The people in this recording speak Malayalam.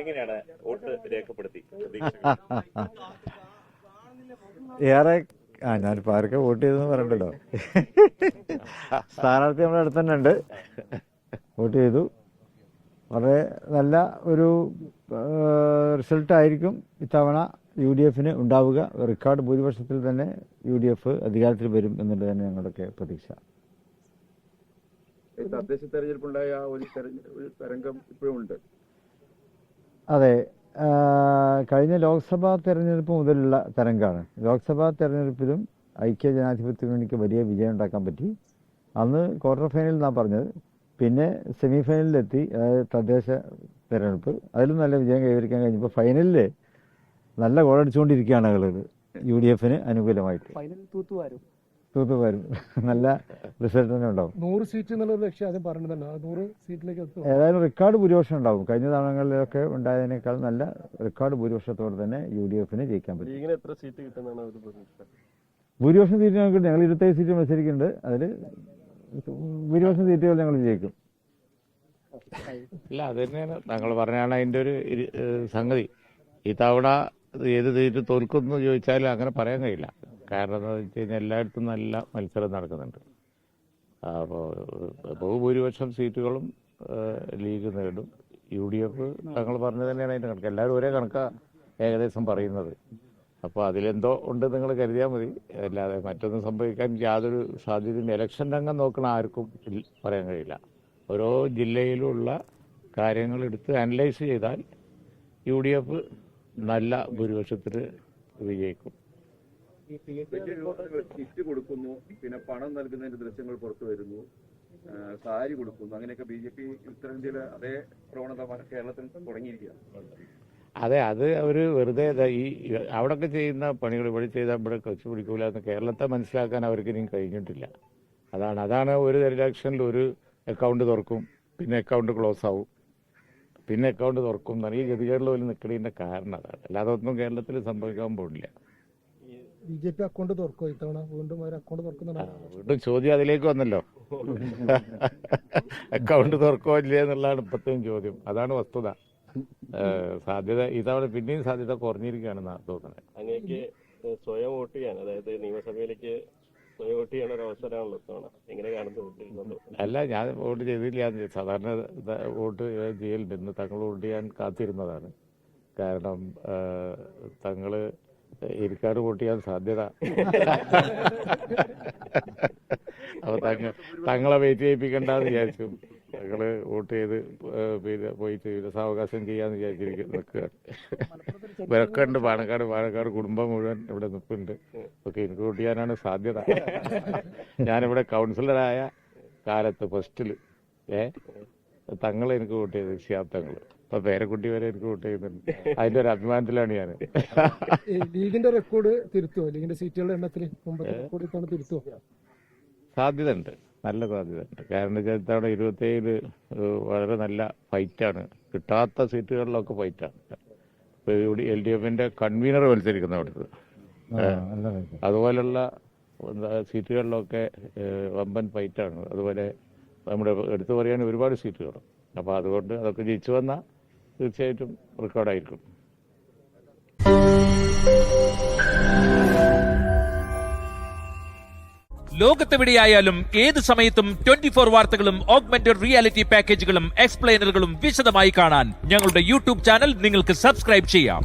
എങ്ങനെയാണ് വോട്ട് രേഖപ്പെടുത്തി? ഏറെ ഞാനിപ്പോൾ ആരൊക്കെ വോട്ട് ചെയ്തെന്ന് പറയണ്ടല്ലോ. സ്ഥാനാർത്ഥി നമ്മുടെ അടുത്ത് തന്നെ ഉണ്ട്. വോട്ട് ചെയ്തു. വളരെ നല്ല ഒരു റിസൾട്ടായിരിക്കും ഇത്തവണ UDF ഉണ്ടാവുക. റെക്കോർഡ് ഭൂരിപക്ഷത്തിൽ തന്നെ UDF അധികാരത്തിൽ വരും എന്നുള്ളത് തന്നെ ഞങ്ങളുടെയൊക്കെ പ്രതീക്ഷ. തദ്ദേശ തെരഞ്ഞെടുപ്പുണ്ടായ ഒരു തരംഗം ഇപ്പോഴും ഉണ്ട്. അതെ, കഴിഞ്ഞ ലോക്സഭാ തെരഞ്ഞെടുപ്പ് മുതലുള്ള തരംഗമാണ്. ലോക്സഭാ തെരഞ്ഞെടുപ്പിലും ഐക്യ ജനാധിപത്യ മുന്നണിക്ക് വലിയ വിജയം ഉണ്ടാക്കാൻ പറ്റി. അന്ന് ക്വാർട്ടർ ഫൈനൽ എന്നാണ് പറഞ്ഞത്. പിന്നെ സെമി ഫൈനലിലെത്തി, അതായത് തദ്ദേശ തെരഞ്ഞെടുപ്പ്, അതിലും നല്ല വിജയം കൈവരിക്കാൻ കഴിഞ്ഞപ്പോൾ ഫൈനലിൽ നല്ല ഗോളടിച്ചുകൊണ്ടിരിക്കുകയാണ് ആളുകൾ UDF അനുകൂലമായിട്ട്. തൂത്തുവാരും നല്ല റിസൾട്ട് തന്നെ ഉണ്ടാവും. 100 സീറ്റ് എന്നുള്ളൊരു ലക്ഷ്യം ആദ്യം പറഞ്ഞതല്ല, 100 സീറ്റിലേക്ക് എത്തും. ഏതായാലും റെക്കോർഡ് ഭൂരിപക്ഷം ഉണ്ടാവും. കഴിഞ്ഞ തവണകളിലൊക്കെ ഉണ്ടായതിനേക്കാൾ നല്ല റെക്കോർഡ് ഭൂരിപക്ഷത്തോടെ തന്നെ UDF ജയിക്കാൻ പറ്റും. എത്ര സീറ്റ് കിട്ടുന്നതാണ് ഒരു പ്രതീക്ഷ? ഭൂരിപക്ഷം സീറ്റ് ഞങ്ങൾക്ക്, ഞങ്ങൾ 27 സീറ്റ് മത്സരിക്കുന്നുണ്ട്. അതിൽ ഭൂരിപക്ഷം സീറ്റുകൾ ഞങ്ങൾ ജയിക്കും. ഇല്ല, അത് തന്നെയാണ് താങ്കൾ പറഞ്ഞാണ് അതിൻ്റെ ഒരു സംഗതി. ഈ തവണ ഏത് സീറ്റ് തോൽക്കുമെന്ന് ചോദിച്ചാൽ അങ്ങനെ പറയാൻ കഴിയില്ല. കാരണം എന്താണെന്ന് വെച്ച് കഴിഞ്ഞാൽ എല്ലായിടത്തും നല്ല മത്സരം നടക്കുന്നുണ്ട്. അപ്പോൾ ബഹുഭൂരിപക്ഷം സീറ്റുകളും ലീഗ് നേടും. UDF താങ്കൾ പറഞ്ഞത് തന്നെയാണ് അതിൻ്റെ കണക്ക്. എല്ലാവരും ഒരേ കണക്കാണ് ഏകദേശം പറയുന്നത്. അപ്പോൾ അതിലെന്തോ ഉണ്ട് നിങ്ങൾ കരുതിയാൽ മതി. അല്ലാതെ മറ്റൊന്നും സംഭവിക്കാൻ യാതൊരു സാധ്യതയും ഇലക്ഷൻ രംഗം നോക്കണ ആർക്കും പറയാൻ കഴിയില്ല. ഓരോ ജില്ലയിലുള്ള കാര്യങ്ങൾ എടുത്ത് അനലൈസ് ചെയ്താൽ UDF നല്ല ഭൂരിപക്ഷത്തിൽ വിജയിക്കും. കിറ്റ് കൊടുക്കുന്നു, പിന്നെ പണം നൽകുന്നതിന്റെ ദൃശ്യങ്ങൾ പുറത്തു വരുന്നു, സാരി കൊടുക്കുന്നു, അങ്ങനെയൊക്കെ BJP ഉത്തരേന്ത്യയിലെ അതേ പ്രവണത കേരളത്തിൽ തുടങ്ങിയിരിക്കുകയാണ്. അതെ, അത് അവർ വെറുതെ ഈ അവിടെയൊക്കെ ചെയ്യുന്ന പണികൾ ഇവിടെ ചെയ്താൽ ഇവിടെ കൊച്ചു പിടിക്കൂല എന്ന് കേരളത്തെ മനസ്സിലാക്കാൻ അവർക്ക് ഇനിയും കഴിഞ്ഞിട്ടില്ല. അതാണ് ഒരു ഇലക്ഷനിൽ ഒരു അക്കൗണ്ട് തുറക്കും, പിന്നെ അക്കൗണ്ട് ക്ലോസ് ആവും, പിന്നെ അക്കൗണ്ട് തുറക്കും എന്നാണ് ഈ ഗതികേടിൽ പോലും നിൽക്കുന്നതിൻ്റെ കാരണം. അതാണ്, അല്ലാതെ ഒന്നും കേരളത്തിൽ സംഭവിക്കാൻ പോകില്ല. BJP അക്കൗണ്ട് തുറക്കോ ഇത്തവണ? വീണ്ടും അക്കൗണ്ട് തുറക്കുന്നുണ്ടോ? വീണ്ടും ചോദ്യം അതിലേക്ക് വന്നല്ലോ. അക്കൗണ്ട് തുറക്കോ ഇല്ലേ എന്നുള്ളതാണ് ഇപ്പോഴത്തെയും ചോദ്യം. അതാണ് വസ്തുത. സാധ്യത ഇതവണ പിന്നെയും സാധ്യത കുറഞ്ഞിരിക്കുകയാണെന്നാണ് തോന്നുന്നത്. അങ്ങനെയൊക്കെ സ്വയം വോട്ട് ചെയ്യാൻ, അതായത് നിയമസഭയിലേക്ക് സ്വയം വോട്ട് ചെയ്യാൻ ഒരു അവസരമാണല്ലോ ഇത്തവണ. എങ്ങനെ കാണുന്നത്? അല്ല, ഞാൻ വോട്ട് ചെയ്തില്ല. സാധാരണ വോട്ട് ചെയ്യലുണ്ട്. ഇന്ന് തങ്ങൾ വോട്ട് ചെയ്യാൻ കാത്തിരുന്നതാണ്. കാരണം തങ്ങള് ഇരിക്കാട് വോട്ട് ചെയ്യാൻ സാധ്യത. അപ്പൊ തങ്ങളെ വെയിറ്റ് ചെയ്യിപ്പിക്കണ്ടെന്ന് വിചാരിച്ചു. ഞങ്ങള് വോട്ട് ചെയ്ത് പിന്നെ പോയിട്ട് വിരസാവകാശം ചെയ്യാന്ന് വിചാരിച്ചിരിക്കും നിൽക്കുകയാണ്. ഇവരൊക്കെ ഉണ്ട്. പാണക്കാട് കുടുംബം മുഴുവൻ ഇവിടെ നിൽപ്പുണ്ട്. ഒക്കെ എനിക്ക് വോട്ട് ചെയ്യാനാണ് സാധ്യത. ഞാനിവിടെ കൗൺസിലറായ കാലത്ത് ഫസ്റ്റില് തങ്ങൾ എനിക്ക് വോട്ട് ചെയ്ത് ശാബ്ദങ്ങൾ. അപ്പൊ പേരക്കുട്ടി വരെ എനിക്ക് വോട്ട് ചെയ്യുന്നുണ്ട്. അതിന്റെ ഒരു അഭിമാനത്തിലാണ് ഞാൻ. ലീഗിന്റെ റെക്കോർഡ് തിരുത്തുവോ? ലീഗിന്റെ സീറ്റുകളുടെ എണ്ണത്തിൽ റെക്കോർഡ് തിരുത്തുവോ? സാധ്യത ഉണ്ട്, നല്ല സാധ്യത ഉണ്ട്. കാരണം ഇത്തവണ 27 വളരെ നല്ല ഫൈറ്റാണ്. കിട്ടാത്ത സീറ്റുകളിലൊക്കെ ഫൈറ്റാണ്. ഇപ്പൊ LDF കൺവീനർ മത്സരിക്കുന്ന അവിടുത്തെ അതുപോലുള്ള സീറ്റുകളിലൊക്കെ വമ്പൻ ഫൈറ്റാണ്. അതുപോലെ നമ്മുടെ എടുത്തു പറയാൻ ഒരുപാട് സീറ്റുകൾ. അപ്പോൾ അതുകൊണ്ട് അതൊക്കെ ജയിച്ചു വന്നാൽ തീർച്ചയായിട്ടും റെക്കോർഡായിരിക്കും. ലോകത്തെവിടെയായാലും ഏത് സമയത്തും 24 വാർത്തകളും ഓഗ്മെന്റഡ് റിയാലിറ്റി പാക്കേജുകളും എക്സ്പ്ലെയിനറുകളും വിശദമായി കാണാൻ ഞങ്ങളുടെ YouTube ചാനൽ നിങ്ങൾക്ക് സബ്സ്ക്രൈബ് ചെയ്യാം.